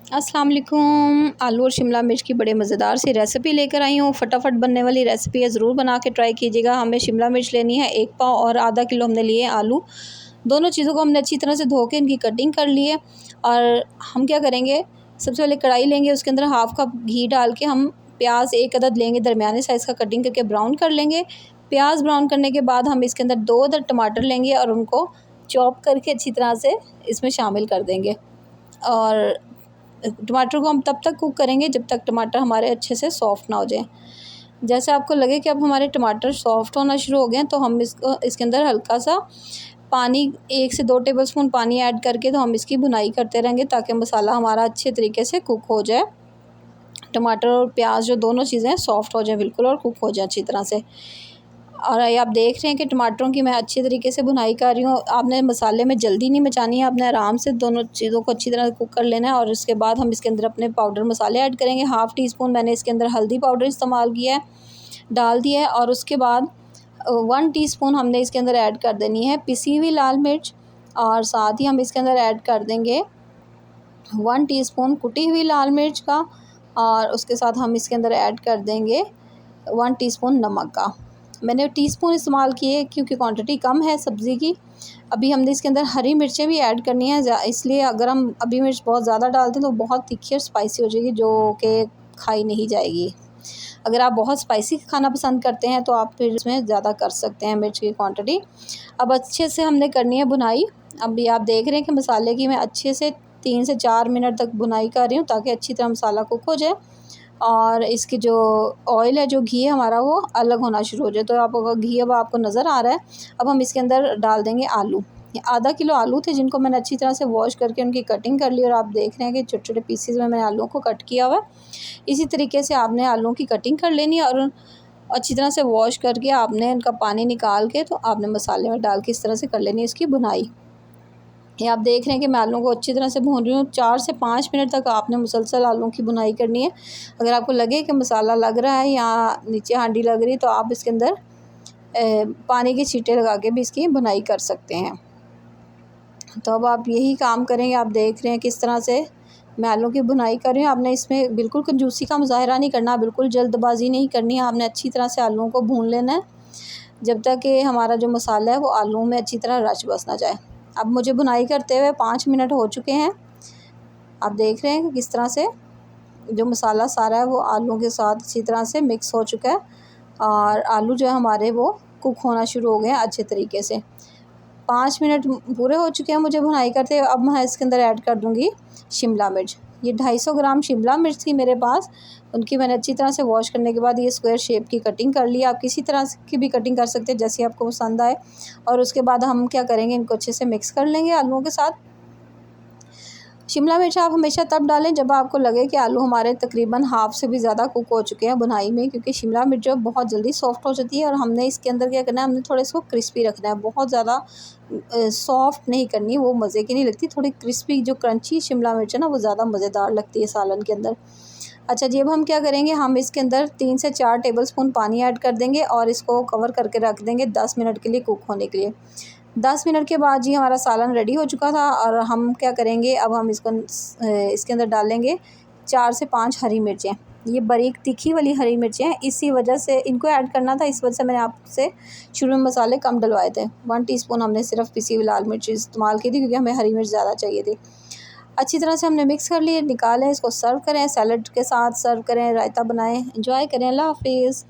अस्सलाम वालेकुम। आलू और शिमला मिर्च की बड़े मज़ेदार सी रेसिपी लेकर आई हूँ। फटाफट बनने वाली रेसिपी है, ज़रूर बना के ट्राई कीजिएगा। हमें शिमला मिर्च लेनी है 1 पाव और आधा किलो हमने लिए आलू। दोनों चीज़ों को हमने अच्छी तरह से धो के इनकी कटिंग कर ली है। और हम क्या करेंगे, सबसे पहले कढ़ाई लेंगे, उसके अंदर हाफ़ कप घी डाल के हम प्याज 1 अदद लेंगे, दरमियाने साइज़ का कटिंग करके ब्राउन कर लेंगे। प्याज ब्राउन करने के बाद हम इसके अंदर 2 अदद टमाटर लेंगे और उनको चॉप करके अच्छी तरह से इसमें शामिल कर देंगे। और टमाटर को हम तब तक कुक करेंगे जब तक टमाटर हमारे अच्छे से सॉफ़्ट ना हो जाए। जैसे आपको लगे कि अब हमारे टमाटर सॉफ़्ट होना शुरू हो गए हैं, तो हम इसके अंदर हल्का सा पानी 1 से 2 टेबलस्पून पानी ऐड करके तो हम इसकी भुनाई करते रहेंगे ताकि मसाला हमारा अच्छे तरीके से कुक हो जाए। टमाटर और प्याज जो दोनों चीज़ें सॉफ़्ट हो जाएँ बिल्कुल और कुक हो जाए अच्छी तरह से। और ये आप देख रहे हैं कि टमाटरों की मैं अच्छी तरीके से भुनाई कर रही हूँ। आपने मसाले में जल्दी नहीं मचानी है, आपने आराम से दोनों चीज़ों को अच्छी तरह कुक कर लेना है। और उसके बाद हम इसके अंदर अपने पाउडर मसाले ऐड करेंगे। हाफ़ टी स्पून मैंने इसके अंदर हल्दी पाउडर इस्तेमाल किया है, डाल दिया है। और उसके बाद 1 टीस्पून हमने इसके अंदर ऐड कर देनी है पिसी हुई लाल मिर्च। और साथ ही हम इसके अंदर ऐड कर देंगे 1 टीस्पून कुटी हुई लाल मिर्च का। और उसके साथ हम इसके अंदर ऐड कर देंगे 1 टीस्पून नमक का। मैंने टीस्पून इस्तेमाल किए क्योंकि क्वांटिटी कम है सब्ज़ी की। अभी हमने इसके अंदर हरी मिर्चें भी ऐड करनी है, इसलिए अगर हम अभी मिर्च बहुत ज़्यादा डालते हैं तो बहुत तीखी और स्पाइसी हो जाएगी, जो कि खाई नहीं जाएगी। अगर आप बहुत स्पाइसी खाना पसंद करते हैं तो आप फिर इसमें ज़्यादा कर सकते हैं मिर्च की क्वांटिटी। अब अच्छे से हमने करनी है भुनाई। अभी आप देख रहे हैं कि मसाले की मैं अच्छे से 3 से 4 मिनट तक भुनाई कर रही हूँ ताकि अच्छी तरह मसाला कुक हो जाए और इसकी जो ऑयल है, जो घी है हमारा, वो अलग होना शुरू हो जाए। तो आप घी अब आपको नज़र आ रहा है। अब हम इसके अंदर डाल देंगे आलू। ये आधा किलो आलू थे जिनको मैंने अच्छी तरह से वॉश करके उनकी कटिंग कर ली। और आप देख रहे हैं कि छोटे-छोटे पीसेस में मैंने आलूओं को कट किया हुआ है। इसी तरीके से आपने आलूओं की कटिंग कर लेनी है और अच्छी तरह से वॉश करके आपने उनका पानी निकाल के तो आपने मसाले में डाल के इस तरह से कर लेनी है इसकी भुनाई। ये आप देख रहे हैं कि मैं आलूओं को अच्छी तरह से भून रही हूँ। 4 से 5 मिनट तक आपने मुसलसल आलूओं की भुनाई करनी है। अगर आपको लगे कि मसाला लग रहा है या नीचे हांडी लग रही है तो आप इसके अंदर पानी के छींटे लगा के भी इसकी भुनाई कर सकते हैं। तो अब आप यही काम करेंगे। आप देख रहे हैं किस तरह से मैं आलू की भुनाई कर रही हूँ। आपने इसमें बिल्कुल कंजूसी का मुज़ाहिरा नहीं करना, बिल्कुल जल्दबाजी नहीं करनी है। आपने अच्छी तरह से आलूओं को भून लेना है जब तक कि हमारा जो मसाला है वो आलूओं में अच्छी तरह रच बस ना जाए। अब मुझे भुनाई करते हुए 5 मिनट हो चुके हैं। आप देख रहे हैं कि किस तरह से जो मसाला सारा है वो आलूओं के साथ अच्छी तरह से मिक्स हो चुका है और आलू जो है हमारे वो कुक होना शुरू हो गए हैं अच्छे तरीके से। 5 मिनट पूरे हो चुके हैं मुझे भुनाई करते हुए। अब मैं इसके अंदर ऐड कर दूँगी शिमला मिर्च। ये 250 ग्राम शिमला मिर्च थी मेरे पास। उनकी मैंने अच्छी तरह से वॉश करने के बाद ये स्क्वायर शेप की कटिंग कर ली। आप किसी तरह की भी कटिंग कर सकते हैं जैसी आपको पसंद आए। और उसके बाद हम क्या करेंगे, इनको अच्छे से मिक्स कर लेंगे आलूओं के साथ। शिमला मिर्च आप हमेशा तब डालें जब आपको लगे कि आलू हमारे तकरीबन हाफ़ से भी ज़्यादा कुक हो चुके हैं भुनाई में, क्योंकि शिमला मिर्च जो बहुत जल्दी सॉफ़्ट हो जाती है। और हमने इसके अंदर क्या करना है, हमने थोड़ा इसको क्रिस्पी रखना है, बहुत ज़्यादा सॉफ़्ट नहीं करनी, वो मज़े की नहीं लगती। थोड़ी क्रिस्पी जो क्रंची शिमला मिर्च है ना, वो ज़्यादा मज़ेदार लगती है सालन के अंदर। अच्छा जी, अब हम क्या करेंगे, हम इसके अंदर 3 से 4 टेबलस्पून पानी ऐड कर देंगे और इसको कवर करके रख देंगे 10 मिनट के लिए कुक होने के लिए। 10 मिनट के बाद जी हमारा सालन रेडी हो चुका था। और हम क्या करेंगे, अब हम इसको इसके अंदर डालेंगे 4 से 5 हरी मिर्चें। ये बारीक तीखी वाली हरी मिर्चें हैं, इसी वजह से इनको ऐड करना था, इस वजह से मैंने आपसे शुरू में मसाले कम डलवाए थे। 1 टीस्पून हमने सिर्फ पिसी हुई लाल मिर्च इस्तेमाल की थी क्योंकि हमें हरी मिर्च ज़्यादा चाहिए थी। अच्छी तरह से हमने मिक्स कर लिए, निकालें, इसको सर्व करें, सैलड के साथ सर्व करें, रायता बनाएं, एंजॉय करें। अल्लाह हाफ़िज़।